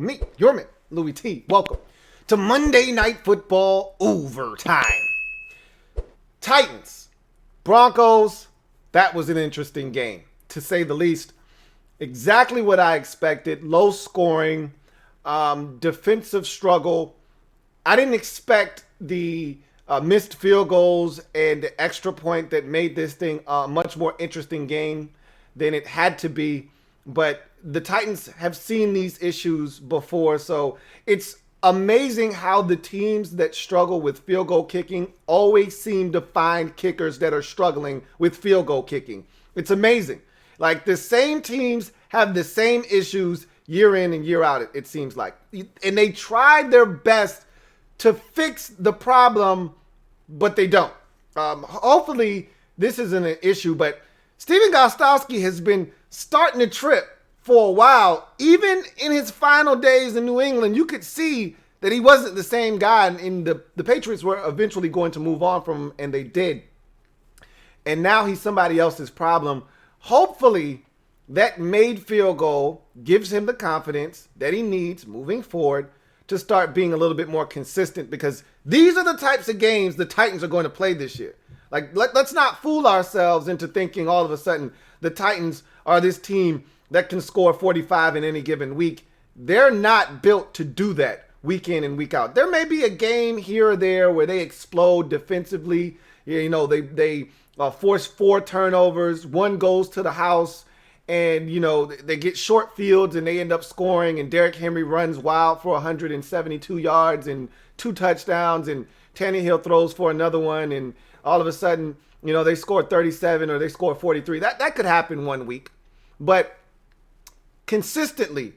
with me, your man, Louie T. Welcome to Monday Night Football Overtime. Titans, Broncos, that was an interesting game, to say the least. Exactly what I expected. Low scoring, defensive struggle. I didn't expect the missed field goals and the extra point that made this thing a much more interesting game than it had to be. But the Titans have seen these issues before, so it's amazing how the teams that struggle with field goal kicking always seem to find kickers that are struggling with field goal kicking. It's amazing. Like, the same teams have the same issues year in and year out, it seems like. And they tried their best to fix the problem, but they don't. Hopefully, this isn't an issue, but Stephen Gostkowski has been starting to trip for a while. Even in his final days in New England, you could see that he wasn't the same guy, and the Patriots were eventually going to move on from him, and they did. And now he's somebody else's problem. Hopefully, that made field goal gives him the confidence that he needs moving forward to start being a little bit more consistent, because these are the types of games the Titans are going to play this year. Like, let's not fool ourselves into thinking all of a sudden the Titans are this team that can score 45 in any given week. They're not built to do that week in and week out. There may be a game here or there where they explode defensively. You know, they force 4 turnovers, 1 goes to the house, and, you know, they get short fields and they end up scoring, and Derrick Henry runs wild for 172 yards and 2 touchdowns, and Tannehill throws for another one, and all of a sudden, you know, they score 37 or they score 43. That could happen one week. But consistently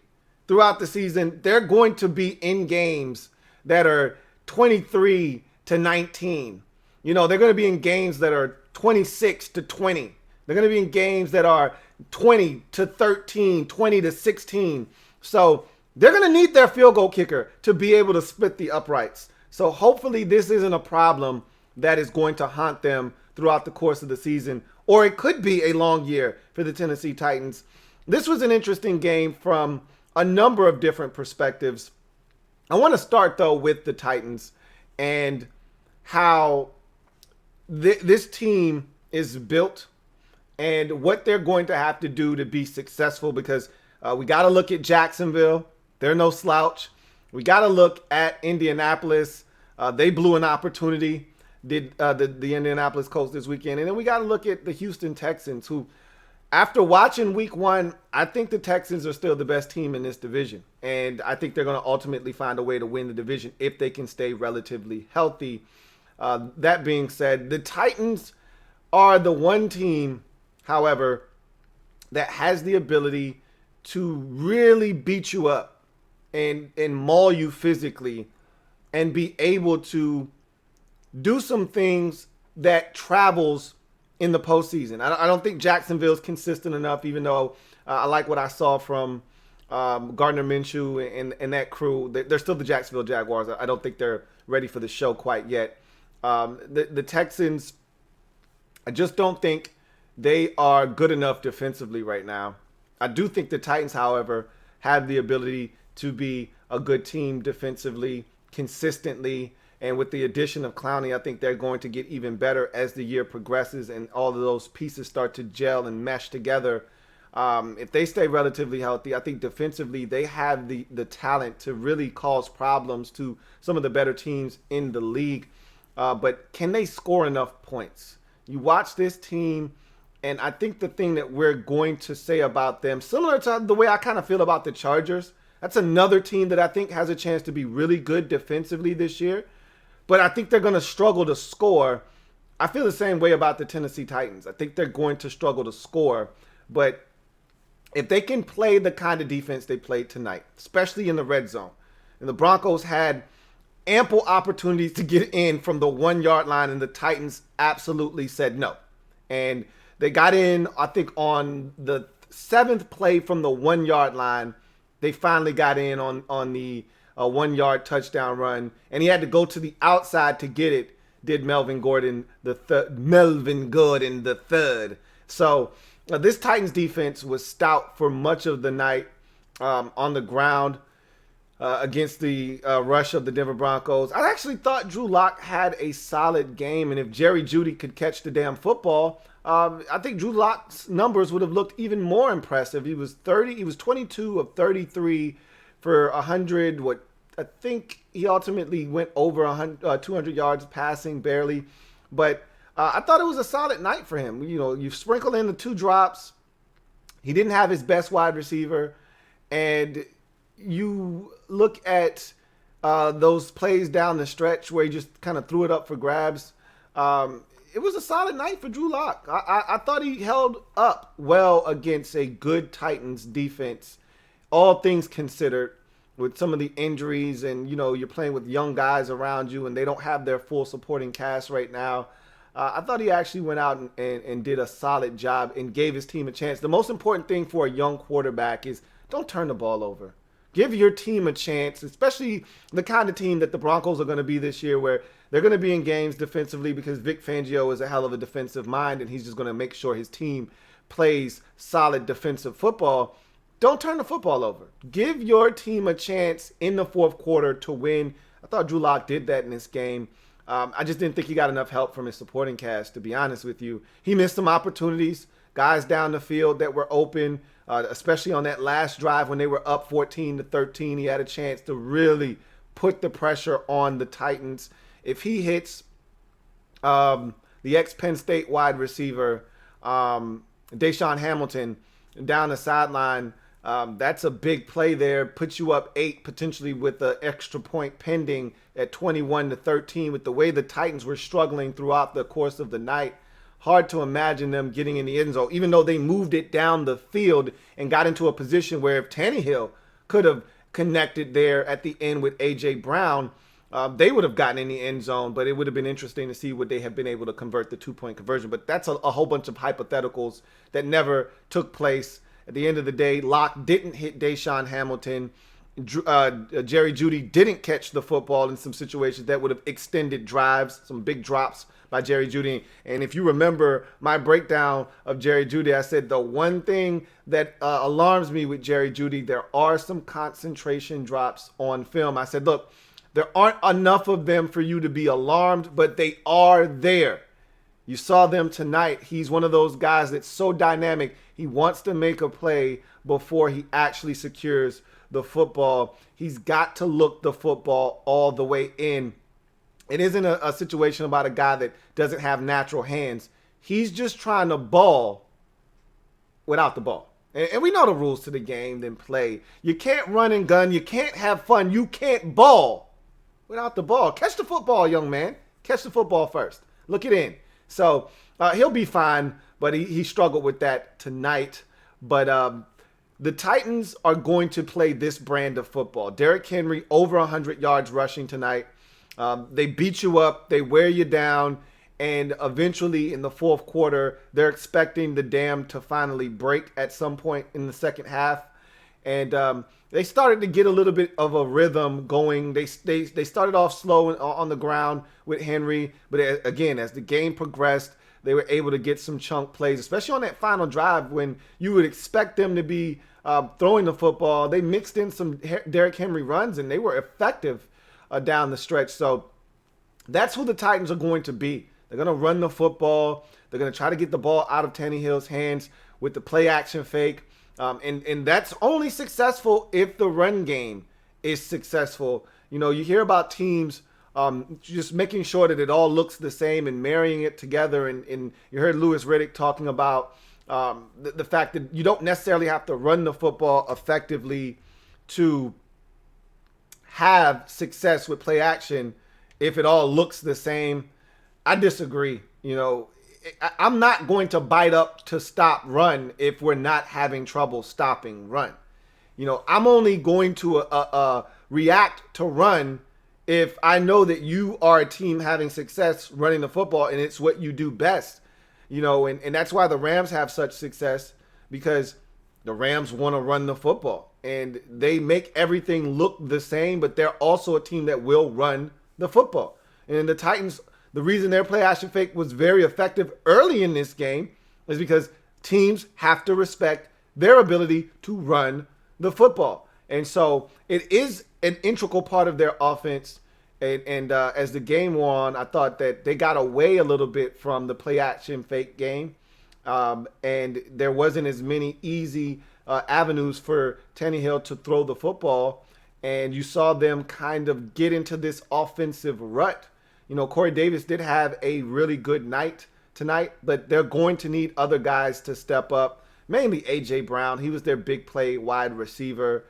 throughout the season, they're going to be in games that are 23-19. You know, they're going to be in games that are 26-20. They're going to be in games that are 20-13, 20-16. So they're going to need their field goal kicker to be able to split the uprights. So hopefully this isn't a problem that is going to haunt them throughout the course of the season, or it could be a long year for the Tennessee Titans. This was an interesting game from a number of different perspectives. I want to start, though, with the Titans and how this team is built and what they're going to have to do to be successful, because we got to look at Jacksonville. They're no slouch. We got to look at Indianapolis. They blew an opportunity, did the Indianapolis Colts this weekend. And then we got to look at the Houston Texans, who, after watching week 1, I think the Texans are still the best team in this division. And I think they're going to ultimately find a way to win the division if they can stay relatively healthy. That being said, the Titans are the one team, however, that has the ability to really beat you up and maul you physically and be able to do some things that travels in the postseason. I don't think Jacksonville's consistent enough, even though I like what I saw from Gardner Minshew and that crew. They're still the Jacksonville Jaguars. I don't think they're ready for the show quite yet. The Texans, I just don't think they are good enough defensively right now. I do think the Titans, however, have the ability to be a good team defensively, consistently. And with the addition of Clowney, I think they're going to get even better as the year progresses and all of those pieces start to gel and mesh together. If they stay relatively healthy, I think defensively they have the talent to really cause problems to some of the better teams in the league. But can they score enough points? You watch this team, and I think the thing that we're going to say about them, similar to the way I kind of feel about the Chargers, that's another team that I think has a chance to be really good defensively this year. But I think they're going to struggle to score. I feel the same way about the Tennessee Titans. I think they're going to struggle to score. But if they can play the kind of defense they played tonight, especially in the red zone, and the Broncos had ample opportunities to get in from the 1-yard line, and the Titans absolutely said no. And they got in, I think, on the 7th play from the 1-yard line. They finally got in on the a 1-yard touchdown run, and he had to go to the outside to get it. Did Melvin Gordon the third? So this Titans defense was stout for much of the night on the ground. against the rush of the Denver Broncos. I actually thought Drew Lock had a solid game, and if Jerry Jeudy could catch the damn football, I think Drew Lock's numbers would have looked even more impressive. He was 22 of 33 for 100. What I think he ultimately went over 200 yards passing, barely, but I thought it was a solid night for him. You sprinkle in the 2 drops. He didn't have his best wide receiver, and you look at those plays down the stretch where he just kind of threw it up for grabs. It was a solid night for Drew Lock. I thought he held up well against a good Titans defense, all things considered, with some of the injuries and, you're playing with young guys around you and they don't have their full supporting cast right now. I thought he actually went out and did a solid job and gave his team a chance. The most important thing for a young quarterback is don't turn the ball over. Give your team a chance, especially the kind of team that the Broncos are going to be this year, where they're going to be in games defensively because Vic Fangio is a hell of a defensive mind and he's just going to make sure his team plays solid defensive football. Don't turn the football over. Give your team a chance in the fourth quarter to win. I thought Drew Lock did that in this game. I just didn't think he got enough help from his supporting cast, to be honest with you. He missed some opportunities, guys down the field that were open, especially on that last drive when they were up 14-13. He had a chance to really put the pressure on the Titans. If he hits the ex-Penn State wide receiver, Deshaun Hamilton, down the sideline, that's a big play there. Puts you up 8 potentially with the extra point pending at 21-13. With the way the Titans were struggling throughout the course of the night, hard to imagine them getting in the end zone, even though they moved it down the field and got into a position where if Tannehill could have connected there at the end with A.J. Brown, they would have gotten in the end zone. But it would have been interesting to see would they have been able to convert the 2-point conversion. But that's a whole bunch of hypotheticals that never took place. At the end of the day, Locke didn't hit Deshaun Hamilton. Jerry Jeudy didn't catch the football in some situations that would have extended drives, some big drops by Jerry Jeudy. And if you remember my breakdown of Jerry Jeudy, I said the one thing that alarms me with Jerry Jeudy, there are some concentration drops on film. I said, look, there aren't enough of them for you to be alarmed, but they are there. You saw them tonight. He's one of those guys that's so dynamic. He wants to make a play before he actually secures the football. He's got to look the football all the way in. It isn't a situation about a guy that doesn't have natural hands. He's just trying to ball without the ball. And we know the rules to the game, then play. You can't run and gun. You can't have fun. You can't ball without the ball. Catch the football, young man. Catch the football first. Look it in. So he'll be fine, but he struggled with that tonight. But the Titans are going to play this brand of football. Derrick Henry, over 100 yards rushing tonight. They beat you up. They wear you down. And eventually in the fourth quarter, they're expecting the dam to finally break at some point in the second half. And they started to get a little bit of a rhythm going. They started off slow on the ground with Henry. But again, as the game progressed, they were able to get some chunk plays, especially on that final drive when you would expect them to be throwing the football. They mixed in some Derrick Henry runs, and they were effective down the stretch. So that's who the Titans are going to be. They're going to run the football. They're going to try to get the ball out of Tannehill's hands with the play action fake. And that's only successful if the run game is successful. You hear about teams just making sure that it all looks the same and marrying it together. And you heard Louis Riddick talking about the fact that you don't necessarily have to run the football effectively to have success with play action if it all looks the same. I disagree. I'm not going to bite up to stop run if we're not having trouble stopping run. I'm only going to react to run if I know that you are a team having success running the football and it's what you do best. And that's why the Rams have such success, because the Rams want to run the football and they make everything look the same, but they're also a team that will run the football. And the Titans, the reason their play action fake was very effective early in this game is because teams have to respect their ability to run the football. And so it is an integral part of their offense. And as the game wore on, I thought that they got away a little bit from the play action fake game. And there wasn't as many easy avenues for Tannehill to throw the football. And you saw them kind of get into this offensive rut. Corey Davis did have a really good night tonight, but they're going to need other guys to step up, mainly A.J. Brown. He was their big play wide receiver.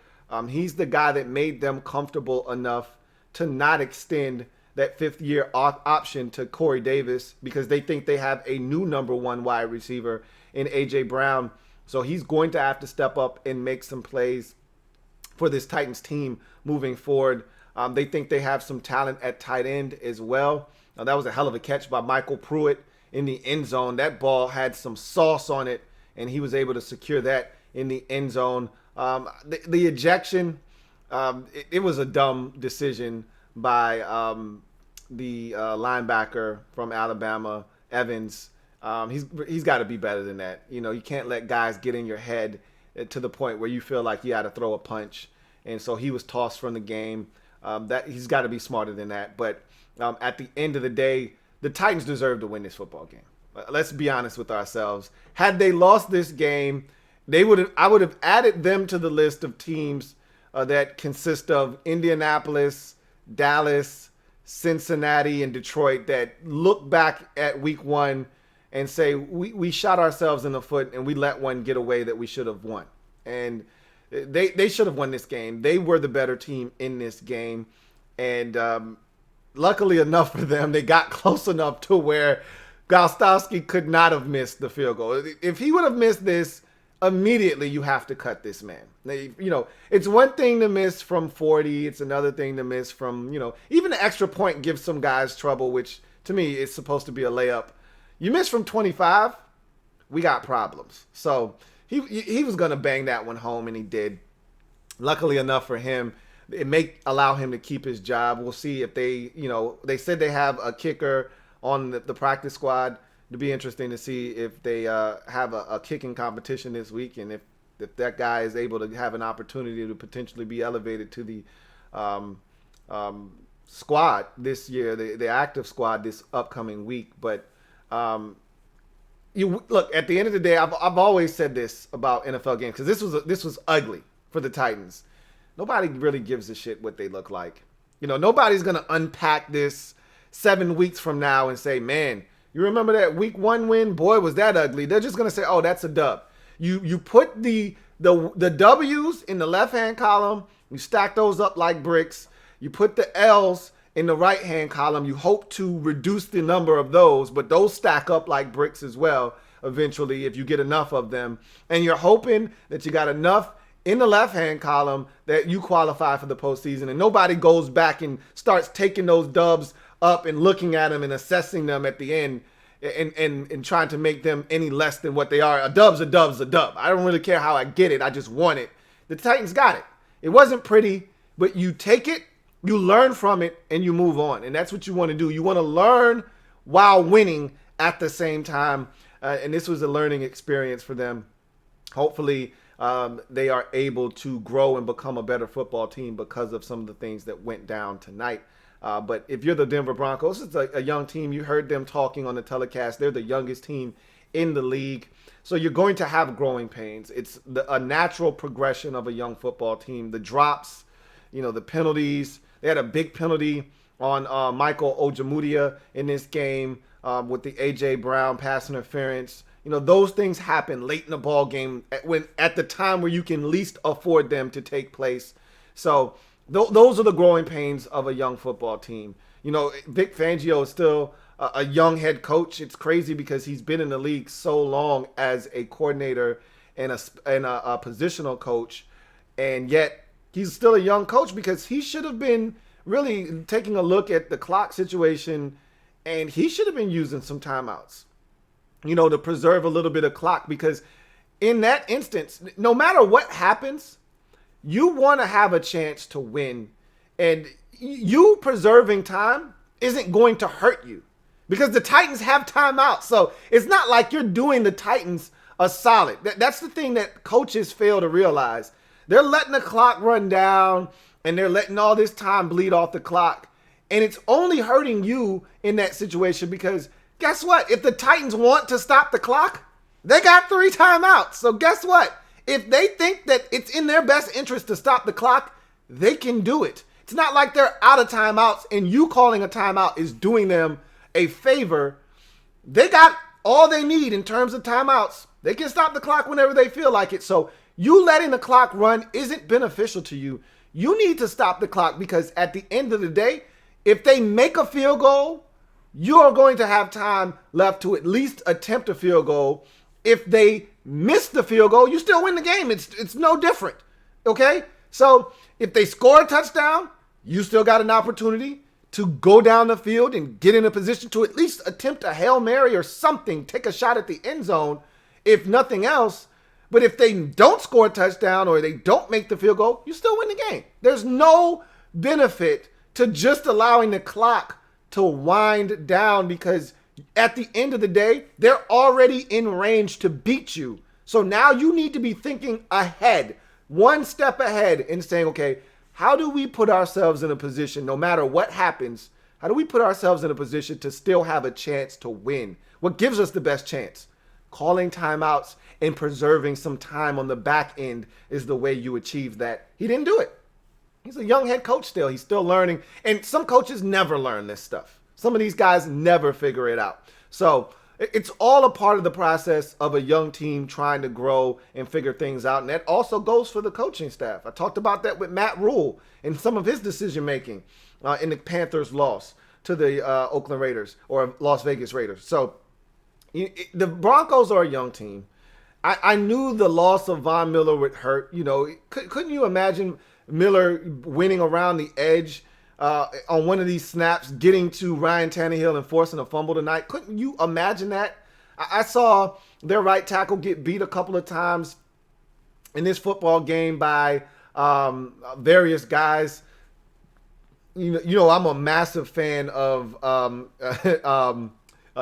He's the guy that made them comfortable enough to not extend that fifth-year option to Corey Davis because they think they have a new number one wide receiver in A.J. Brown. So he's going to have to step up and make some plays for this Titans team moving forward. They think they have some talent at tight end as well. Now, that was a hell of a catch by Michael Pruitt in the end zone. That ball had some sauce on it, and he was able to secure that in the end zone. The ejection, it was a dumb decision by the linebacker from Alabama, Evans. He's got to be better than that. You can't let guys get in your head to the point where you feel like you got to throw a punch. And so he was tossed from the game. That he's got to be smarter than that. But at the end of the day, the Titans deserve to win this football game. Let's be honest with ourselves. Had they lost this game, I would have added them to the list of teams that consist of Indianapolis, Dallas, Cincinnati, and Detroit that look back at week one and say, we shot ourselves in the foot and we let one get away that we should have won. And they should have won this game. They were the better team in this game. And luckily enough for them, they got close enough to where Gostowski could not have missed the field goal. If he would have missed this, immediately you have to cut this man. It's one thing to miss from 40. It's another thing to miss from, even the extra point gives some guys trouble, which to me is supposed to be a layup. You miss from 25, we got problems. So he was going to bang that one home, and he did. Luckily enough for him, it may allow him to keep his job. We'll see if they said they have a kicker on the practice squad. It'd be interesting to see if they have a kicking competition this week, and if that guy is able to have an opportunity to potentially be elevated to the squad this year, the active squad this upcoming week. But you look, at the end of the day, I've always said this about NFL games because this was ugly for the Titans. Nobody really gives a shit what they look like. Nobody's gonna unpack this 7 weeks from now and say, man, you remember that week one win? Boy, was that ugly. They're just gonna say, oh, that's a dub. You put the W's in the left-hand column, you stack those up like bricks. You put the L's in the right-hand column. You hope to reduce the number of those, but those stack up like bricks as well eventually if you get enough of them. And you're hoping that you got enough in the left-hand column that you qualify for the postseason. And nobody goes back and starts taking those dubs up and looking at them and assessing them at the end and trying to make them any less than what they are. A dub's a dub's a dub. I don't really care how I get it. I just want it. The Titans got it. It wasn't pretty, but you take it, you learn from it, and you move on. And that's what you want to do. You want to learn while winning at the same time. And this was a learning experience for them. Hopefully, they are able to grow and become a better football team because of some of the things that went down tonight. But if you're the Denver Broncos, it's a young team. You heard them talking on the telecast. They're the youngest team in the league. So you're going to have growing pains. It's a natural progression of a young football team. The drops, the penalties. They had a big penalty on Michael Ojemudia in this game with the A.J. Brown pass interference. Those things happen late in the ball game at the time where you can least afford them to take place. So those are the growing pains of a young football team. Vic Fangio is still a young head coach. It's crazy because he's been in the league so long as a coordinator and a positional coach, and yet he's still a young coach because he should have been really taking a look at the clock situation, and he should have been using some timeouts, to preserve a little bit of clock, because in that instance, no matter what happens, you want to have a chance to win, and you preserving time isn't going to hurt you because the Titans have timeouts. So it's not like you're doing the Titans a solid. That's the thing that coaches fail to realize. They're letting the clock run down and they're letting all this time bleed off the clock. And it's only hurting you in that situation because guess what? If the Titans want to stop the clock, they got 3 timeouts. So guess what? If they think that it's in their best interest to stop the clock, they can do it. It's not like they're out of timeouts and you calling a timeout is doing them a favor. They got all they need in terms of timeouts. They can stop the clock whenever they feel like it. So you letting the clock run isn't beneficial to you. You need to stop the clock because at the end of the day, if they make a field goal, you are going to have time left to at least attempt a field goal. If they miss the field goal, you still win the game. It's no different. Okay? So if they score a touchdown, you still got an opportunity to go down the field and get in a position to at least attempt a Hail Mary or something, take a shot at the end zone, if nothing else. But if they don't score a touchdown or they don't make the field goal, you still win the game. There's no benefit to just allowing the clock to wind down because at the end of the day, they're already in range to beat you. So now you need to be thinking ahead, one step ahead and saying, okay, how do we put ourselves in a position, no matter what happens, how do we put ourselves in a position to still have a chance to win? What gives us the best chance? Calling timeouts and preserving some time on the back end is the way you achieve that. He didn't do it. He's a young head coach still. He's still learning. And some coaches never learn this stuff. Some of these guys never figure it out. So it's all a part of the process of a young team trying to grow and figure things out. And that also goes for the coaching staff. I talked about that with Matt Rule and some of his decision making in the Panthers' loss to the Oakland Raiders or Las Vegas Raiders. So the Broncos are a young team. I knew the loss of Von Miller would hurt. You know, couldn't you imagine Miller winning around the edge on one of these snaps, getting to Ryan Tannehill and forcing a fumble tonight? Couldn't you imagine that? I saw their right tackle get beat a couple of times in this football game by various guys. You know, I'm a massive fan of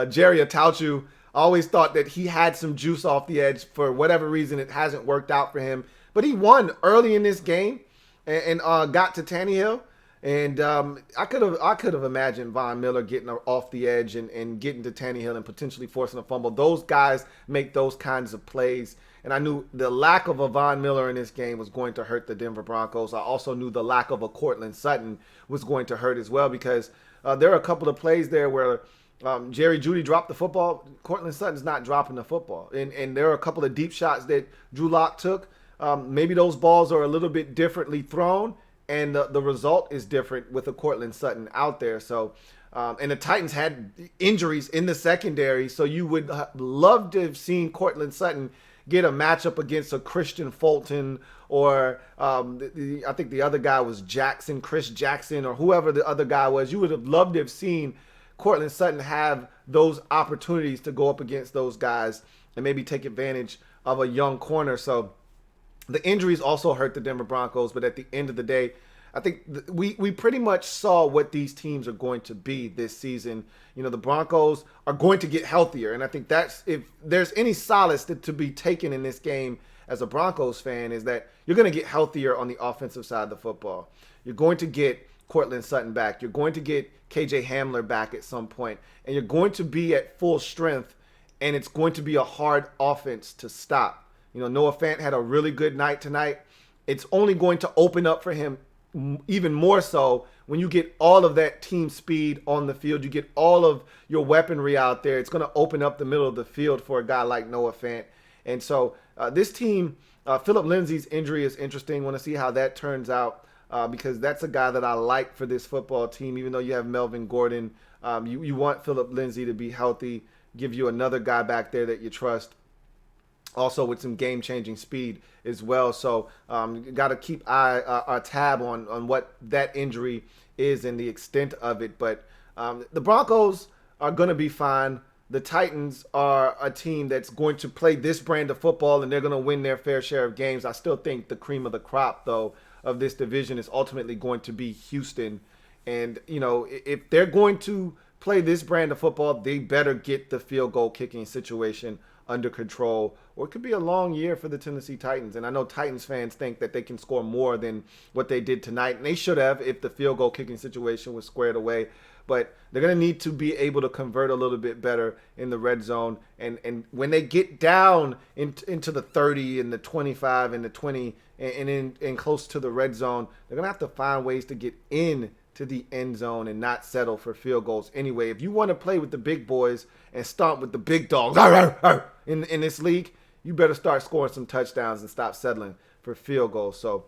Jerry Atauchu. I always thought that he had some juice off the edge. For whatever reason, it hasn't worked out for him. But he won early in this game and got to Tannehill. And I could have imagined Von Miller getting off the edge and getting to Tannehill and potentially forcing a fumble. Those guys make those kinds of plays. And I knew the lack of a Von Miller in this game was going to hurt the Denver Broncos. I also knew the lack of a Courtland Sutton was going to hurt as well because there are a couple of plays there where Jerry Jeudy dropped the football. Courtland Sutton's not dropping the football. And there are a couple of deep shots that Drew Lock took. Maybe those balls are a little bit differently thrown, and the result is different with a Courtland Sutton out there. So, and the Titans had injuries in the secondary, so you would love to have seen Courtland Sutton get a matchup against a Christian Fulton or I think the other guy was Chris Jackson, or whoever the other guy was. You would have loved to have seen Courtland Sutton have those opportunities to go up against those guys and maybe take advantage of a young corner. So the injuries also hurt the Denver Broncos, but at the end of the day, I think we pretty much saw what these teams are going to be this season. You know, the Broncos are going to get healthier, and I think that's, if there's any solace to be taken in this game as a Broncos fan, is that you're going to get healthier on the offensive side of the football. You're going to get Courtland Sutton back. You're going to get KJ Hamler back at some point, and you're going to be at full strength, and it's going to be a hard offense to stop. You know, Noah Fant had a really good night tonight. It's only going to open up for him even more so when you get all of that team speed on the field. You get all of your weaponry out there. It's going to open up the middle of the field for a guy like Noah Fant. And so this team, Philip Lindsay's injury is interesting. Want to see how that turns out because that's a guy that I like for this football team. Even though you have Melvin Gordon, you want Philip Lindsay to be healthy, give you another guy back there that you trust. Also with some game-changing speed as well. So got to keep our tab on what that injury is and the extent of it. But the Broncos are going to be fine. The Titans are a team that's going to play this brand of football, and they're going to win their fair share of games. I still think the cream of the crop, though, of this division is ultimately going to be Houston. And, you know, if they're going to play this brand of football, they better get the field goal kicking situation under control, or it could be a long year for the Tennessee Titans. And I know Titans fans think that they can score more than what they did tonight, and they should have if the field goal kicking situation was squared away. But they're going to need to be able to convert a little bit better in the red zone. And when they get down into the 30 and the 25 and the 20 and close to the red zone, they're going to have to find ways to get in to the end zone and not settle for field goals anyway. If you want to play with the big boys and stomp with the big dogs in this league, you better start scoring some touchdowns and stop settling for field goals. So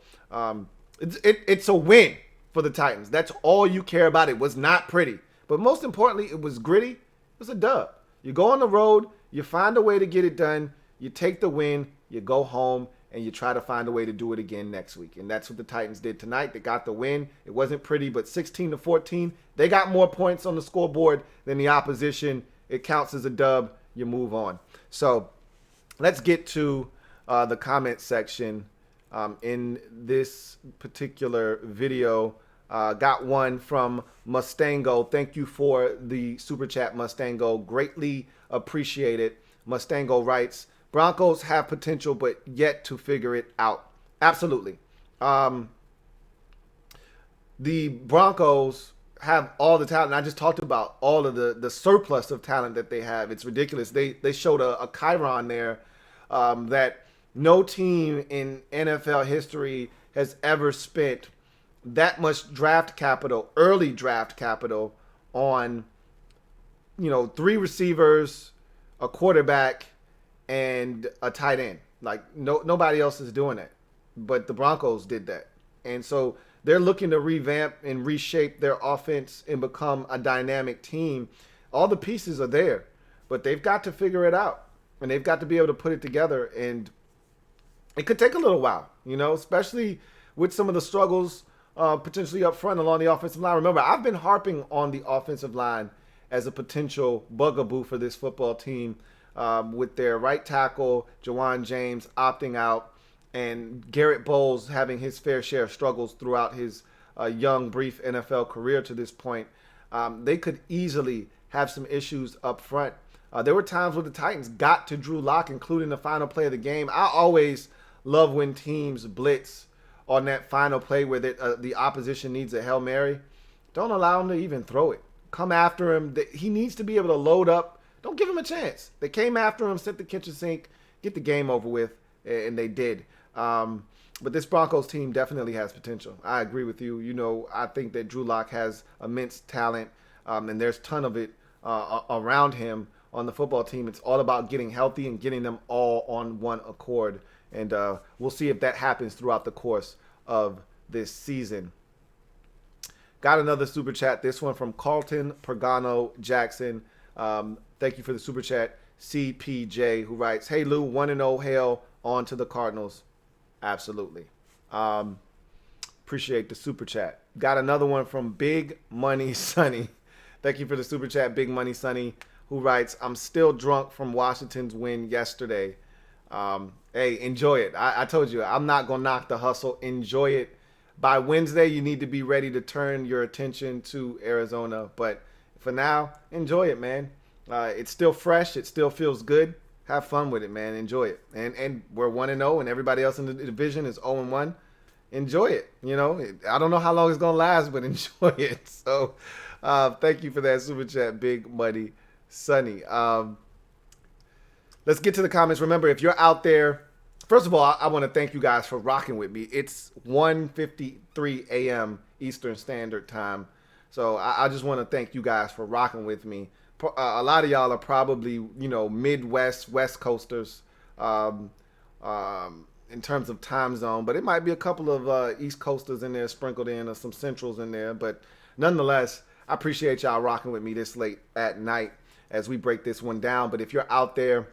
it's a win for the Titans. That's all you care about. It was not pretty, but most importantly, it was gritty. It was a dub. You go on the road, you find a way to get it done, you take the win, you go home, and you try to find a way to do it again next week. And that's what the Titans did tonight. They got the win. It wasn't pretty, but 16-14. They got more points on the scoreboard than the opposition. It counts as a dub. You move on. So let's get to the comment section in this particular video. Got one from Mustango. Thank you for the super chat, Mustango. Greatly appreciate it. Mustango writes, Broncos have potential, but yet to figure it out. Absolutely. The Broncos have all the talent. I just talked about all of the surplus of talent that they have. It's ridiculous. They showed a chyron there that no team in NFL history has ever spent that much draft capital, early draft capital, on 3 receivers, a quarterback, and a tight end. Like nobody else is doing that, but the Broncos did that. And so they're looking to revamp and reshape their offense and become a dynamic team. All the pieces are there, but they've got to figure it out, and they've got to be able to put it together. And it could take a little while, especially with some of the struggles potentially up front along the offensive line. Remember, I've been harping on the offensive line as a potential bugaboo for this football team, with their right tackle, Jawan James, opting out, and Garrett Bowles having his fair share of struggles throughout his young, brief NFL career to this point. They could easily have some issues up front. There were times where the Titans got to Drew Lock, including the final play of the game. I always love when teams blitz on that final play where the opposition needs a Hail Mary. Don't allow him to even throw it. Come after him. He needs to be able to load up. Don't give him a chance. They came after him, sent the kitchen sink, get the game over with, and they did. But this Broncos team definitely has potential. I agree with you. I think that Drew Lock has immense talent, and there's a ton of it around him on the football team. It's all about getting healthy and getting them all on one accord. And we'll see if that happens throughout the course of this season. Got another super chat. This one from Carlton Pagano Jackson. Thank you for the super chat. CPJ, who writes, hey, Lou, 1-0 hail on to the Cardinals. Absolutely. Appreciate the super chat. Got another one from Big Money Sonny. Thank you for the super chat, Big Money Sonny, who writes, I'm still drunk from Washington's win yesterday. Hey, enjoy it. I told you, I'm not going to knock the hustle. Enjoy it. By Wednesday, you need to be ready to turn your attention to Arizona. But for now, enjoy it, man. It's still fresh. It still feels good. Have fun with it, man. Enjoy it. And we're 1-0, and everybody else in the division is 0-1. Enjoy it. I don't know how long it's going to last, but enjoy it. So thank you for that super chat, Big Money Sonny. Let's get to the comments. Remember, if you're out there, first of all, I want to thank you guys for rocking with me. It's 1:53 a.m. Eastern Standard Time. So I just want to thank you guys for rocking with me. A lot of y'all are probably, Midwest, West Coasters in terms of time zone. But it might be a couple of East Coasters in there sprinkled in, or some Centrals in there. But nonetheless, I appreciate y'all rocking with me this late at night as we break this one down. But if you're out there,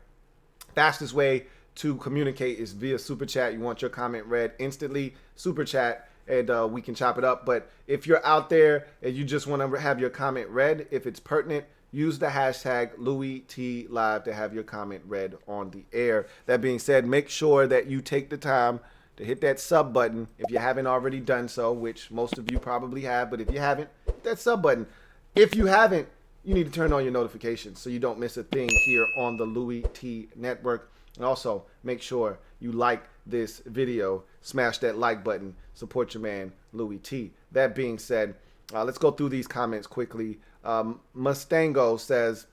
fastest way to communicate is via Super Chat. You want your comment read instantly, Super Chat, and we can chop it up. But if you're out there and you just want to have your comment read, if it's pertinent, use the hashtag LouieTLive to have your comment read on the air. That being said, make sure that you take the time to hit that sub button if you haven't already done so, which most of you probably have. But if you haven't, hit that sub button. If you haven't, you need to turn on your notifications so you don't miss a thing here on the Louie T Network. And also make sure you like this video, smash that like button, support your man Louie T. That being said, let's go through these comments quickly. Mustango says,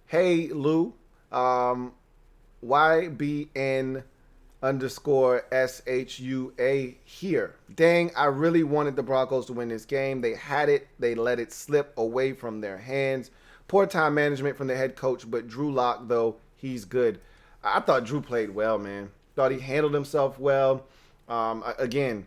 "Hey Lou, YBN underscore SHUA here. Dang, I really wanted the Broncos to win this game. They had it. They let it slip away from their hands. Poor time management from the head coach, but Drew Lock, though, he's good." I thought Drew played well, man. Thought he handled himself well. Again,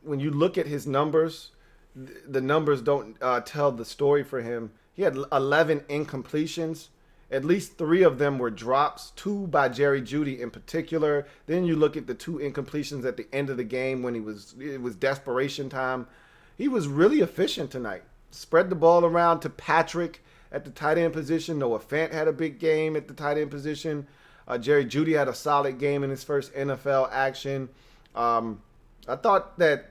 when you look at his numbers, the numbers don't tell the story for him. He had 11 incompletions. At least 3 of them were drops, 2 by Jerry Jeudy in particular. Then you look at the 2 incompletions at the end of the game when it was desperation time. He was really efficient tonight. Spread the ball around to Patrick at the tight end position. Noah Fant had a big game at the tight end position. Jerry Jeudy had a solid game in his first NFL action. I thought that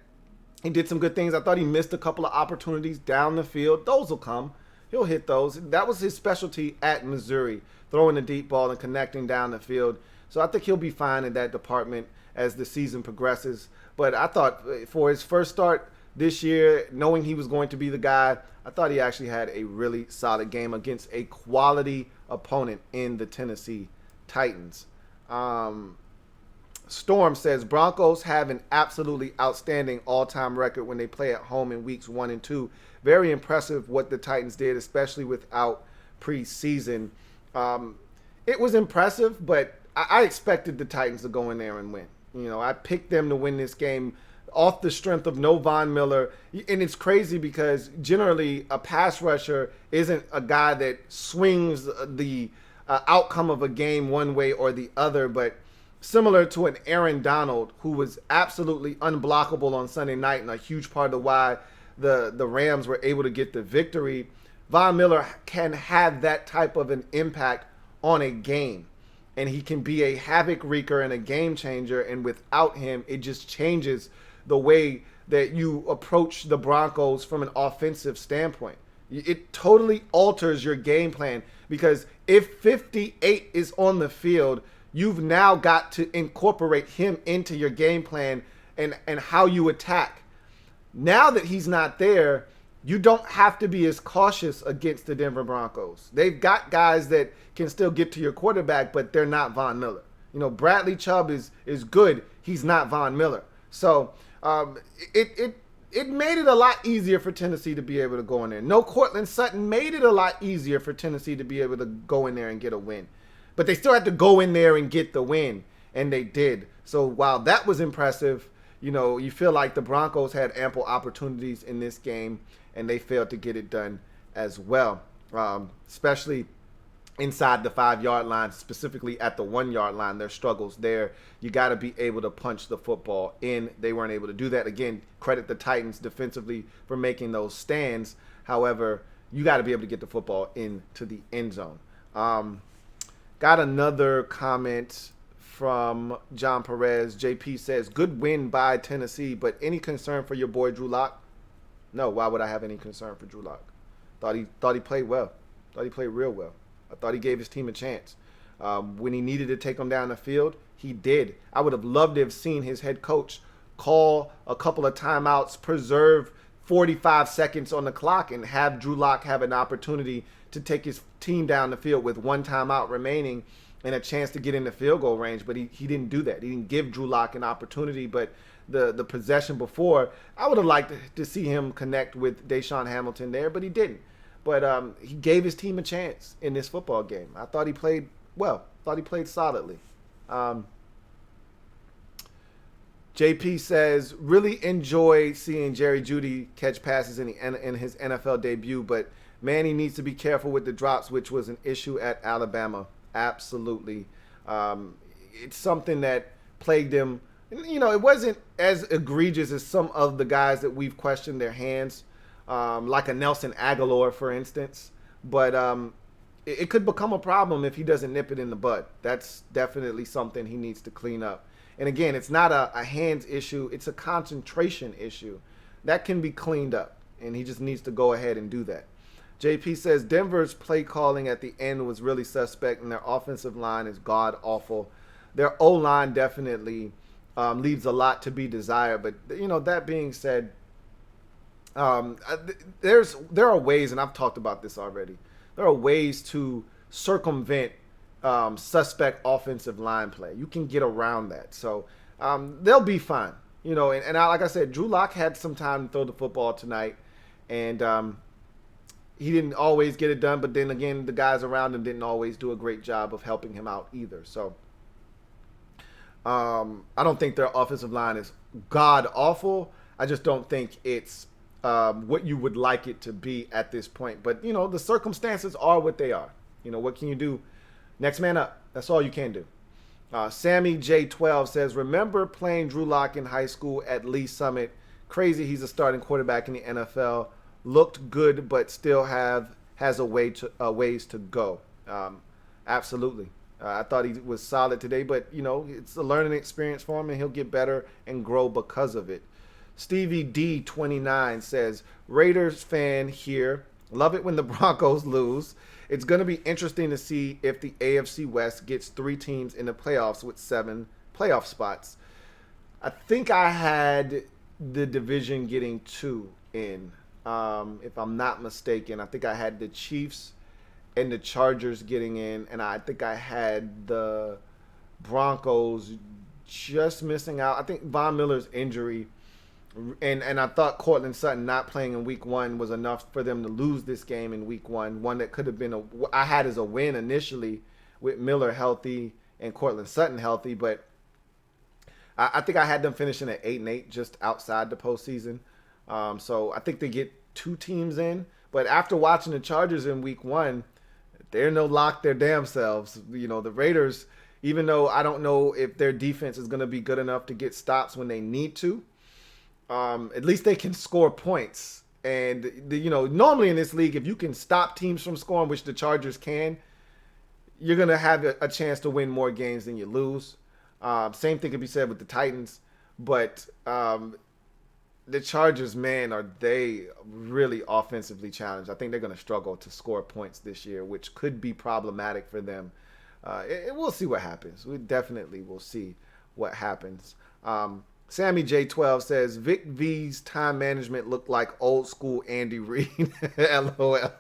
he did some good things. I thought he missed a couple of opportunities down the field. Those will come. He'll hit those. That was his specialty at Missouri, throwing the deep ball and connecting down the field. So I think he'll be fine in that department as the season progresses. But I thought for his first start this year, knowing he was going to be the guy, I thought he actually had a really solid game against a quality opponent in the Tennessee Titans. Storm says, Broncos have an absolutely outstanding all-time record when they play at home in weeks 1 and 2. Very impressive what the Titans did, especially without preseason. It was impressive, but I expected the Titans to go in there and win. You know, I picked them to win this game off the strength of no Von Miller. And it's crazy because generally a pass rusher isn't a guy that swings the outcome of a game one way or the other, but similar to an Aaron Donald, who was absolutely unblockable on Sunday night and a huge part of why the Rams were able to get the victory. Von Miller can have that type of an impact on a game, and he can be a havoc wreaker and a game changer, and without him, it just changes the way that you approach the Broncos from an offensive standpoint. It totally alters your game plan, because if 58 is on the field, you've now got to incorporate him into your game plan and how you attack. Now that he's not there, you don't have to be as cautious against the Denver Broncos. They've got guys that can still get to your quarterback, but they're not Von Miller. You know, Bradley Chubb is good. He's not Von Miller. So it made it a lot easier for Tennessee to be able to go in there. No Cortland Sutton made it a lot easier for Tennessee to be able to go in there and get a win. But they still had to go in there and get the win, and they did. So while that was impressive, you know, you feel like the Broncos had ample opportunities in this game, and they failed to get it done as well, especially inside the 5-yard line, specifically at the 1-yard line. Their struggles there. You got to be able to punch the football in. They weren't able to do that. Again, credit the Titans defensively for making those stands. However, you got to be able to get the football into the end zone. Got another comment from John Perez. JP says, good win by Tennessee, but any concern for your boy Drew Lock? No, why would I have any concern for Drew Lock? Thought he played well. Thought he played real well. I thought he gave his team a chance. When he needed to take them down the field, he did. I would have loved to have seen his head coach call a couple of timeouts, preserve 45 seconds on the clock, and have Drew Lock have an opportunity to take his team down the field with 1 timeout remaining and a chance to get in the field goal range. But he didn't do that. He didn't give Drew Lock an opportunity. But the possession before, I would have liked to see him connect with Deshaun Hamilton there, but he didn't. But he gave his team a chance in this football game. I thought he played well. Thought he played solidly. JP says, really enjoy seeing Jerry Jeudy catch passes in his NFL debut, but man, he needs to be careful with the drops, which was an issue at Alabama. Absolutely. It's something that plagued him. You know, it wasn't as egregious as some of the guys that we've questioned their hands, like a Nelson Aguilar, for instance. But it could become a problem if he doesn't nip it in the bud. That's definitely something he needs to clean up. And again, it's not a hands issue. It's a concentration issue. That can be cleaned up, and he just needs to go ahead and do that. JP says Denver's play calling at the end was really suspect, and their offensive line is god awful. Their O line definitely leaves a lot to be desired. But that being said, there are ways, and I've talked about this already. There are ways to circumvent suspect offensive line play. You can get around that, so they'll be fine. Like I said, Drew Lock had some time to throw the football tonight, and he didn't always get it done. But then again, the guys around him didn't always do a great job of helping him out either. So I don't think their offensive line is god awful. I just don't think it's what you would like it to be at this point. But the circumstances are what they are. What can you do? Next man up. That's all you can do. Sammy J12 says, remember playing Drew Lock in high school at Lee Summit? Crazy he's a starting quarterback in the NFL. Looked good, but still has a ways to go. Absolutely. I thought he was solid today, but, it's a learning experience for him, and he'll get better and grow because of it. Stevie D29 says, Raiders fan here. Love it when the Broncos lose. It's going to be interesting to see if the AFC West gets 3 teams in the playoffs with 7 playoff spots. I think I had the division getting 2 in, if I'm not mistaken. I think I had the Chiefs and the Chargers getting in, and I think I had the Broncos just missing out. I think Von Miller's injury, and I thought Cortland Sutton not playing in week 1 was enough for them to lose this game in week 1. One that could have been I had as a win initially with Miller healthy and Cortland Sutton healthy, but I think I had them finishing at 8-8 just outside the postseason. So I think they get 2 teams in, but after watching the Chargers in week 1, they're no lock their damn selves. The Raiders, even though I don't know if their defense is going to be good enough to get stops when they need to, at least they can score points. And, normally in this league, if you can stop teams from scoring, which the Chargers can, you're going to have a chance to win more games than you lose. Same thing could be said with the Titans. But the Chargers, man, are they really offensively challenged. I think they're going to struggle to score points this year, which could be problematic for them. We'll see what happens. We definitely will see what happens. Sammy J12 says, Vic V's time management looked like old school Andy Reid. LOL.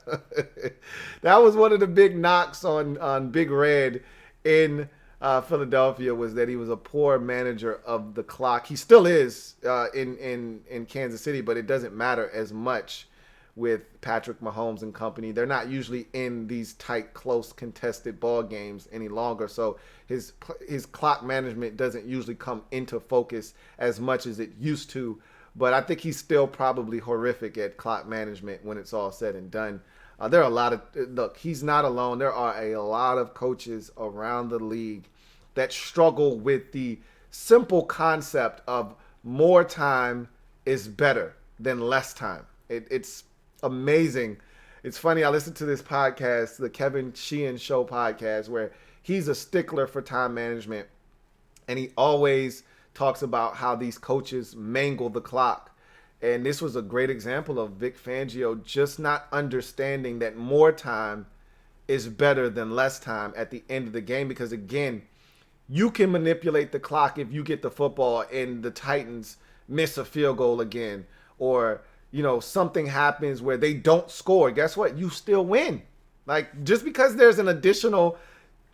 That was one of the big knocks on Big Red in Philadelphia, was that he was a poor manager of the clock. He still is in Kansas City, but it doesn't matter as much with Patrick Mahomes and company. They're not usually in these tight, close, contested ball games any longer. So his clock management doesn't usually come into focus as much as it used to. But I think he's still probably horrific at clock management when it's all said and done. There are a lot of look. He's not alone. There are a lot of coaches around the league that struggle with the simple concept of more time is better than less time. It's amazing. It's funny. I listened to this podcast, the Kevin Sheehan Show podcast, where he's a stickler for time management, and he always talks about how these coaches mangle the clock. And this was a great example of Vic Fangio just not understanding that more time is better than less time at the end of the game. Because, again, you can manipulate the clock if you get the football and the Titans miss a field goal again, or, something happens where they don't score. Guess what? You still win. Like, just because there's an additional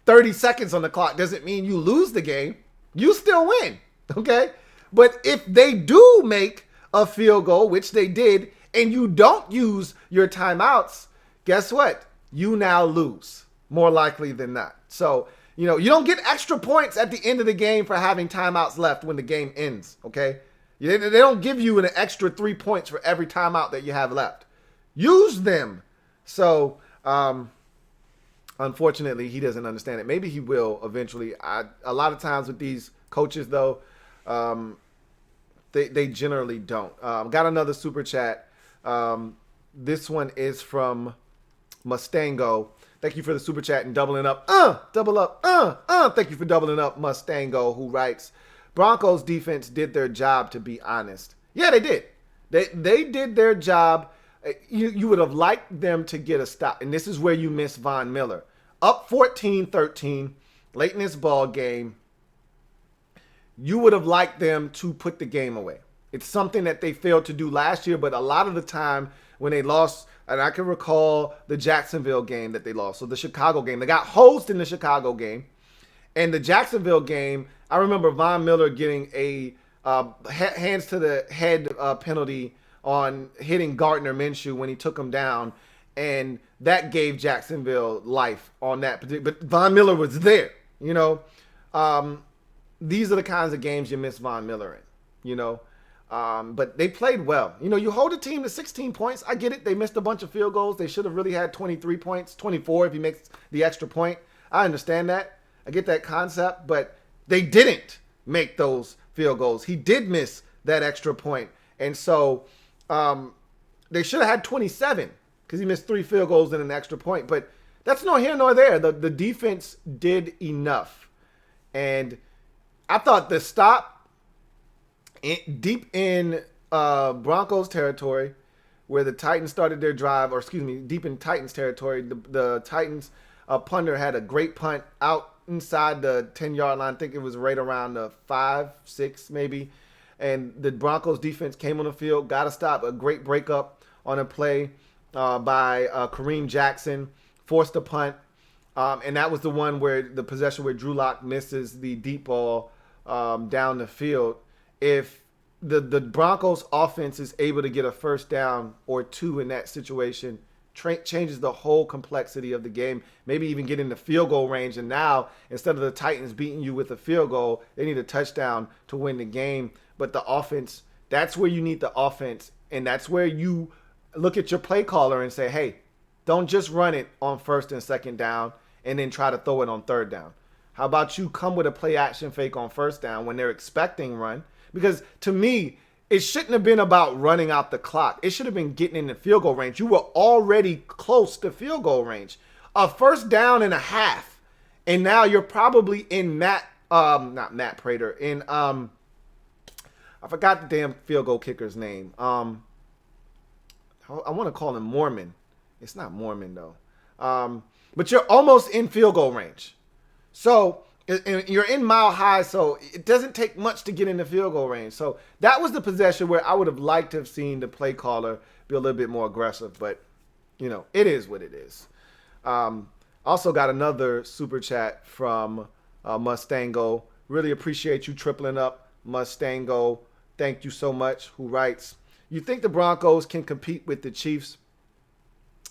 30 seconds on the clock doesn't mean you lose the game. You still win. Okay? But if they do make a field goal, which they did, and you don't use your timeouts, guess what? You now lose, more likely than not. So, you don't get extra points at the end of the game for having timeouts left when the game ends, okay? They don't give you an extra 3 points for every timeout that you have left. Use them. So, unfortunately, he doesn't understand it. Maybe he will eventually. A lot of times with these coaches, though, they generally don't. Got another super chat. This one is from Mustango. Thank you for the super chat and doubling up. Double up. Thank you for doubling up, Mustango, who writes, Broncos defense did their job, to be honest. Yeah, they did. They did their job You would have liked them to get a stop. And this is where you miss Von Miller. Up 14-13, late in this ball game, you would have liked them to put the game away. It's something that they failed to do last year, but a lot of the time when they lost, and I can recall the Jacksonville game that they lost, so the Chicago game. They got hosed in the Chicago game. And the Jacksonville game, I remember Von Miller getting a hands to the head penalty on hitting Gardner Minshew when he took him down. And that gave Jacksonville life on that particular. But Von Miller was there, you know. These are the kinds of games you miss Von Miller in, you know. But they played well. You know, you hold a team to 16 points. I get it. They missed a bunch of field goals. They should have really had 23 points, 24 if he makes the extra point. I understand that. I get that concept. But they didn't make those field goals. He did miss that extra point. And so they should have had 27 because he missed 3 field goals and an extra point. But that's nor here nor there. The defense did enough. And I thought the stop deep in Broncos territory where the Titans started their drive, or excuse me, deep in Titans territory, the Titans punter had a great punt out inside the 10-yard line. I think it was right around the 5, 6 maybe. And the Broncos defense came on the field, got a stop, a great breakup on a play by Kareem Jackson, forced a punt. And that was the one where the possession where Drew Lock misses the deep ball down the field. If the Broncos offense is able to get a first down or 2 in that situation, changes the whole complexity of the game, maybe even get in the field goal range. And now, instead of the Titans beating you with a field goal, they need a touchdown to win the game. But the offense, that's where you need the offense. And that's where you look at your play caller and say, hey, don't just run it on first and second down and then try to throw it on third down. How about you come with a play action fake on first down when they're expecting run? Because to me, it shouldn't have been about running out the clock. It should have been getting in the field goal range. You were already close to field goal range. A first down and a half. And now you're probably in not Matt Prater, in I forgot the damn field goal kicker's name. I want to call him Mormon. It's not Mormon though. But you're almost in field goal range. So you're in Mile High, so it doesn't take much to get in the field goal range. So that was the possession where I would have liked to have seen the play caller be a little bit more aggressive. But, you know, it is what it is. Also got another super chat from Mustango. Really appreciate you tripling up, Mustango. Thank you so much. Who writes, you think the Broncos can compete with the Chiefs?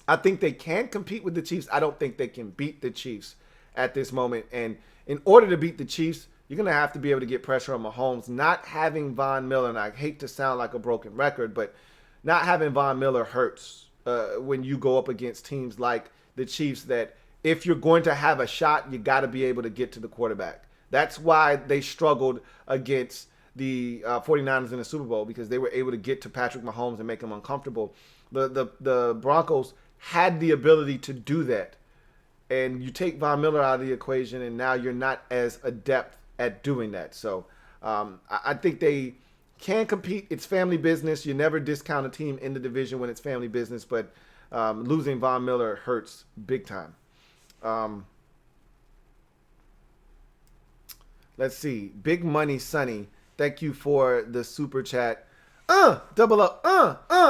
I think they can compete with the Chiefs. I don't think they can beat the Chiefs at this moment. And in order to beat the Chiefs, you're going to have to be able to get pressure on Mahomes. Not having Von Miller, and I hate to sound like a broken record, but not having Von Miller hurts when you go up against teams like the Chiefs that if you're going to have a shot, you got to be able to get to the quarterback. That's why they struggled against the 49ers in the Super Bowl, because they were able to get to Patrick Mahomes and make him uncomfortable. The Broncos had the ability to do that. And you take Von Miller out of the equation, and now you're not as adept at doing that. So I think they can compete. It's family business. You never discount a team in the division when it's family business, but losing Von Miller hurts big time. Let's see. Big Money Sonny, thank you for the super chat. Double up.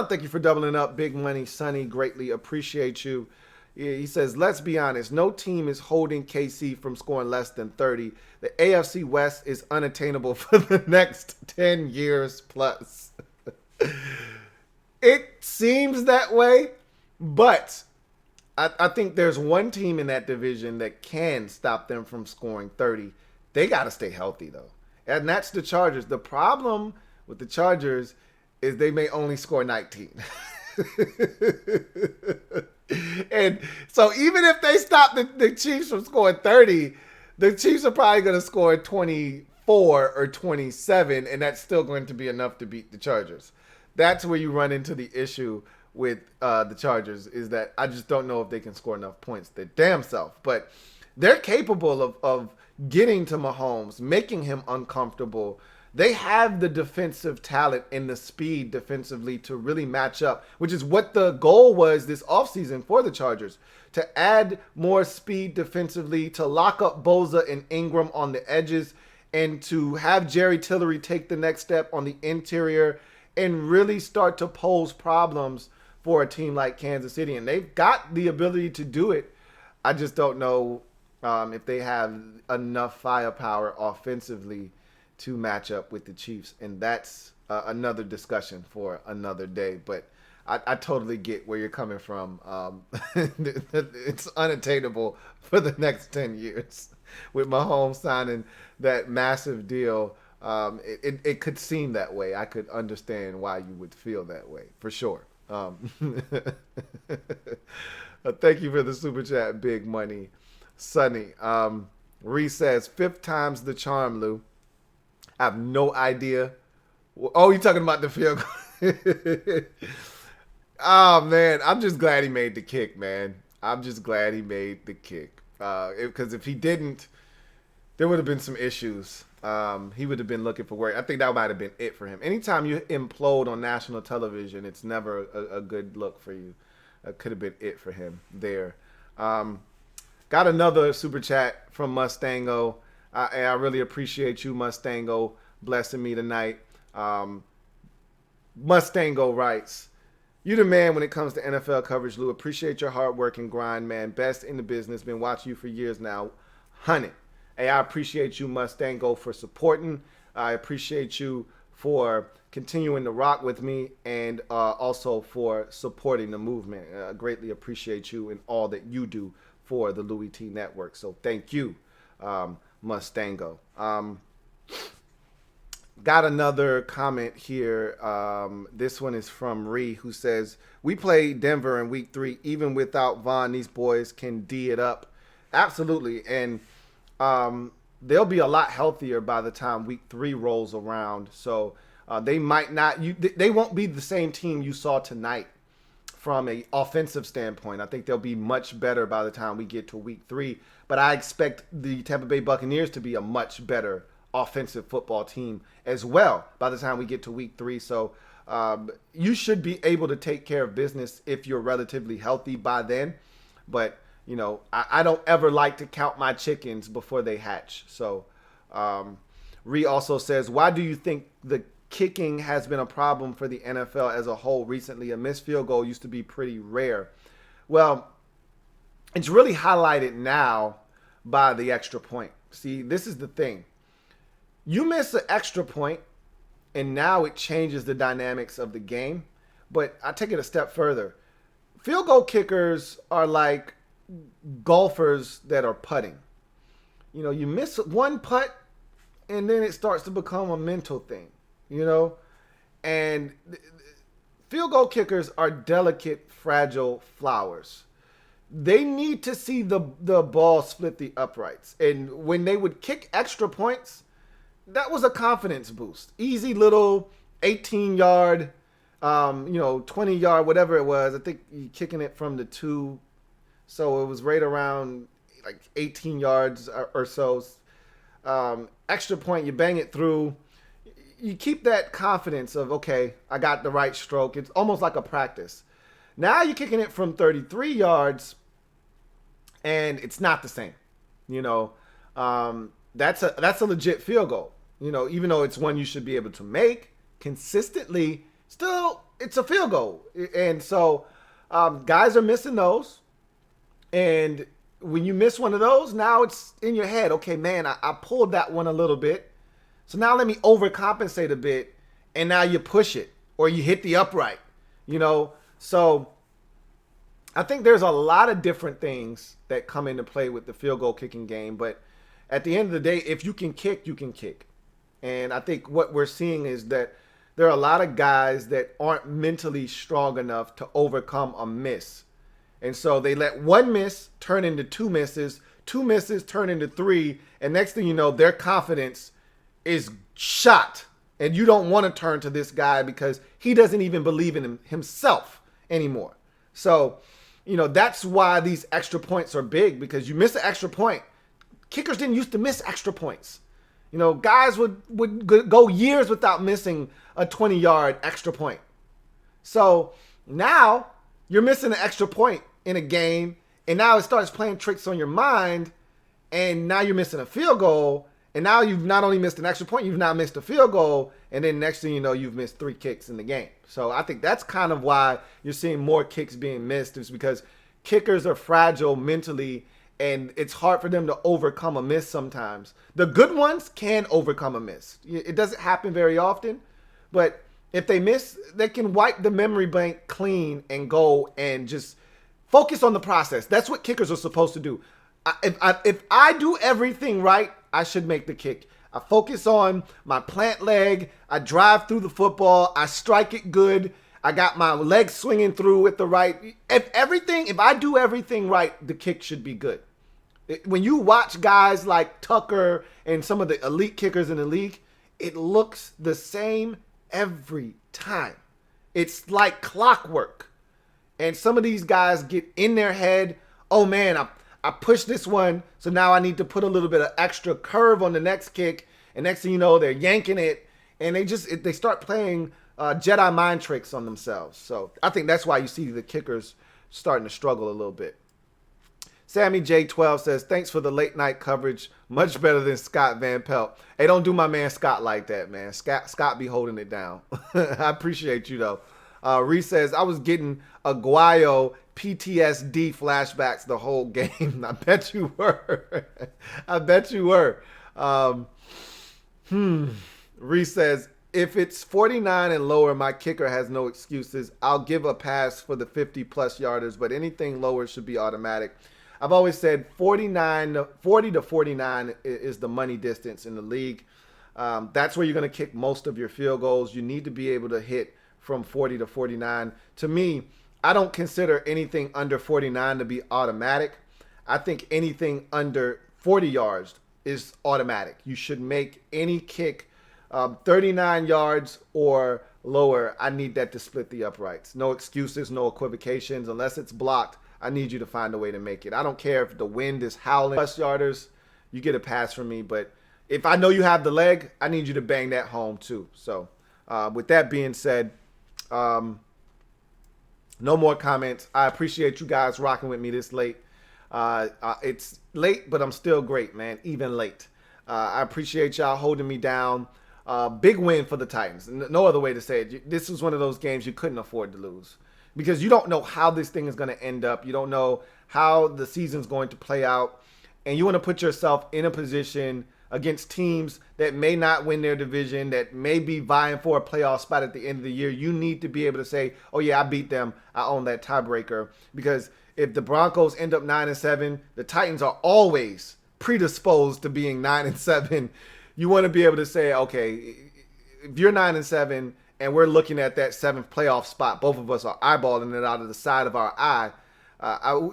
Thank you for doubling up, Big Money Sonny. Greatly appreciate you. He says, let's be honest, no team is holding KC from scoring less than 30. The AFC West is unattainable for the next 10 years plus. It seems that way, but I think there's one team in that division that can stop them from scoring 30. They got to stay healthy, though. And that's the Chargers. The problem with the Chargers is they may only score 19. And so even if they stop the Chiefs from scoring 30, the Chiefs are probably going to score 24 or 27, and that's still going to be enough to beat the Chargers. That's where you run into the issue with the Chargers, is that I just don't know if they can score enough points their damn self. But they're capable of getting to Mahomes, making him uncomfortable. They have the defensive talent and the speed defensively to really match up, which is what the goal was this offseason for the Chargers, to add more speed defensively, to lock up Boza and Ingram on the edges, and to have Jerry Tillery take the next step on the interior and really start to pose problems for a team like Kansas City. And they've got the ability to do it. I just don't know if they have enough firepower offensively to match up with the Chiefs. And that's another discussion for another day. But I totally get where you're coming from. It's unattainable for the next 10 years. With Mahomes signing that massive deal, it could seem that way. I could understand why you would feel that way, for sure. Thank you for the super chat, Big Money. Sonny. Reese says, 5th time's the charm, Lou. I have no idea. Oh, you're talking about the field goal. Oh, man. I'm just glad he made the kick, man. I'm just glad he made the kick. Because if he didn't, there would have been some issues. He would have been looking for work. I think that might have been it for him. Anytime you implode on national television, it's never a good look for you. Could have been it for him there. Got another super chat from Mustango. And I really appreciate you, Mustango, blessing me tonight. Mustango writes, "You the man when it comes to NFL coverage, Lou. Appreciate your hard work and grind, man. Best in the business. Been watching you for years now. 100. Hey, I appreciate you, Mustango, for supporting. I appreciate you for continuing to rock with me and also for supporting the movement. I greatly appreciate you and all that you do for the Louie T Network. So thank you, Mustango. Got another comment here. This one is from Ree, who says, "We played Denver in week 3. Even without Vaughn, these boys can D it up." Absolutely. And they'll be a lot healthier by the time week 3 rolls around. So they might not, they won't be the same team you saw tonight from an offensive standpoint. I think they'll be much better by the time we get to week 3. But I expect the Tampa Bay Buccaneers to be a much better offensive football team as well by the time we get to week 3. So you should be able to take care of business if you're relatively healthy by then. But, you know, I don't ever like to count my chickens before they hatch. So Ree also says, "Why do you think the kicking has been a problem for the NFL as a whole recently? A missed field goal used to be pretty rare." Well, it's really highlighted now by the extra point. See, this is the thing. You miss an extra point, and now it changes the dynamics of the game. But I take it a step further. Field goal kickers are like golfers that are putting. You know, you miss one putt, and then it starts to become a mental thing, you know? And field goal kickers are delicate, fragile flowers. They need to see the ball split the uprights. And when they would kick extra points, that was a confidence boost. Easy little 18-yard, 20-yard, whatever it was. I think you're kicking it from the 2. So it was right around like 18 yards or so. Extra point, you bang it through. You keep that confidence of, okay, I got the right stroke. It's almost like a practice. Now you're kicking it from 33 yards, and it's not the same. You know, that's a legit field goal. You know, even though it's one you should be able to make consistently, still it's a field goal. And so guys are missing those. And when you miss one of those, now it's in your head. Okay, man, I pulled that one a little bit. So now let me overcompensate a bit. And now you push it or you hit the upright, you know. So I think there's a lot of different things that come into play with the field goal kicking game. But at the end of the day, if you can kick, you can kick. And I think what we're seeing is that there are a lot of guys that aren't mentally strong enough to overcome a miss. And so they let one miss turn into 2 misses, 2 misses turn into 3, and next thing you know, their confidence is shot. And you don't want to turn to this guy because he doesn't even believe in himself anymore. So, you know, that's why these extra points are big, because you miss an extra point. Kickers didn't used to miss extra points. You know, guys would go years without missing a 20-yard extra point. So now you're missing an extra point in a game, and now it starts playing tricks on your mind, and now you're missing a field goal, and now you've not only missed an extra point, you've now missed a field goal, and then next thing you know, you've missed 3 kicks in the game. So I think that's kind of why you're seeing more kicks being missed, is because kickers are fragile mentally, and it's hard for them to overcome a miss sometimes. The good ones can overcome a miss. It doesn't happen very often, but if they miss, they can wipe the memory bank clean and go and just focus on the process. That's what kickers are supposed to do. If I do everything right, I should make the kick. I focus on my plant leg. I drive through the football. I strike it good. I got my legs swinging through with the right. If I do everything right, the kick should be good. When you watch guys like Tucker and some of the elite kickers in the league, it looks the same every time. It's like clockwork. And some of these guys get in their head, oh man, I pushed this one, so now I need to put a little bit of extra curve on the next kick. And next thing you know, they're yanking it, and they start playing Jedi mind tricks on themselves. So I think that's why you see the kickers starting to struggle a little bit. Sammy J12 says, thanks for the late night coverage. Much better than Scott Van Pelt. Hey, don't do my man Scott like that, man. Scott be holding it down. I appreciate you, though. Reese says, I was getting Aguayo PTSD flashbacks the whole game. I bet you were. I bet you were. Reese says, if it's 49 and lower, my kicker has no excuses. I'll give a pass for the 50-plus yarders, but anything lower should be automatic. I've always said 40 to 49 is the money distance in the league. That's where you're going to kick most of your field goals. You need to be able to hit from 40 to 49. To me, I don't consider anything under 49 to be automatic. I think anything under 40 yards is automatic. You should make any kick 39 yards or lower. I need that to split the uprights. No excuses, no equivocations. Unless it's blocked, I need you to find a way to make it. I don't care if the wind is howling. Plus yarders, you get a pass from me. But if I know you have the leg, I need you to bang that home too. So with that being said, no more comments. I appreciate you guys rocking with me this late. It's late, but I'm still great, man. Even late. I appreciate y'all holding me down. Big win for the Titans. No other way to say it. This was one of those games you couldn't afford to lose, because you don't know how this thing is going to end up. You don't know how the season's going to play out. And you want to put yourself in a position against teams that may not win their division, that may be vying for a playoff spot at the end of the year. You need to be able to say, oh yeah, I beat them. I own that tiebreaker. Because if the Broncos end up 9-7, the Titans are always predisposed to being 9-7. You want to be able to say, okay, if you're 9-7 and we're looking at that 7th playoff spot, both of us are eyeballing it out of the side of our eye.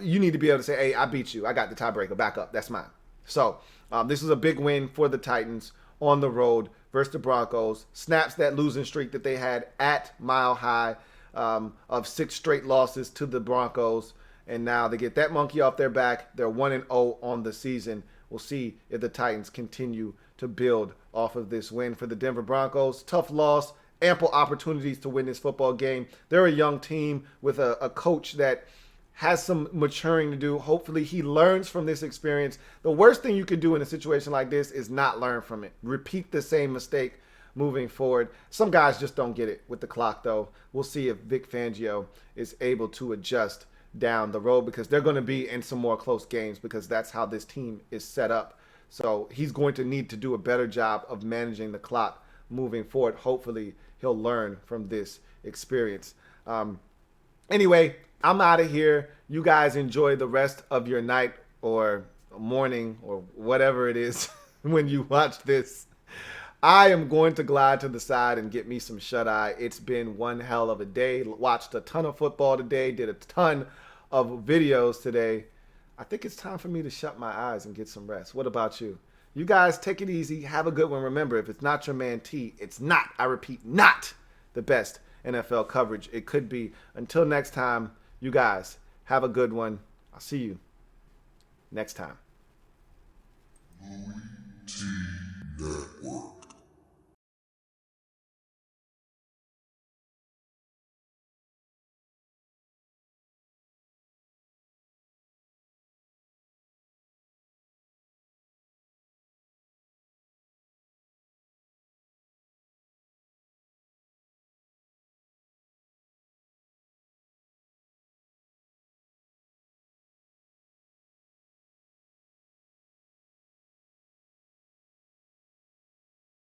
You need to be able to say, hey, I beat you. I got the tiebreaker. Back up. That's mine. So this is a big win for the Titans on the road versus the Broncos. Snaps that losing streak that they had at Mile High of 6 straight losses to the Broncos. And now they get that monkey off their back. They're 1-0 on the season. We'll see if the Titans continue to build off of this win for the Denver Broncos. Tough loss. Ample opportunities to win this football game. They're a young team with a coach that has some maturing to do. Hopefully he learns from this experience. The worst thing you could do in a situation like this is not learn from it. Repeat the same mistake moving forward. Some guys just don't get it with the clock, though. We'll see if Vic Fangio is able to adjust down the road, because they're going to be in some more close games, because that's how this team is set up. So he's going to need to do a better job of managing the clock moving forward. Hopefully he'll learn from this experience. Anyway, I'm out of here. You guys enjoy the rest of your night or morning or whatever it is when you watch this. I am going to glide to the side and get me some shut-eye. It's been one hell of a day. Watched a ton of football today. Did a ton of videos today. I think it's time for me to shut my eyes and get some rest. What about you? You guys take it easy. Have a good one. Remember, if it's not your man T, it's not, I repeat, not the best NFL coverage it could be. Until next time, you guys have a good one. I'll see you next time. LouieTeeNetwork. Network.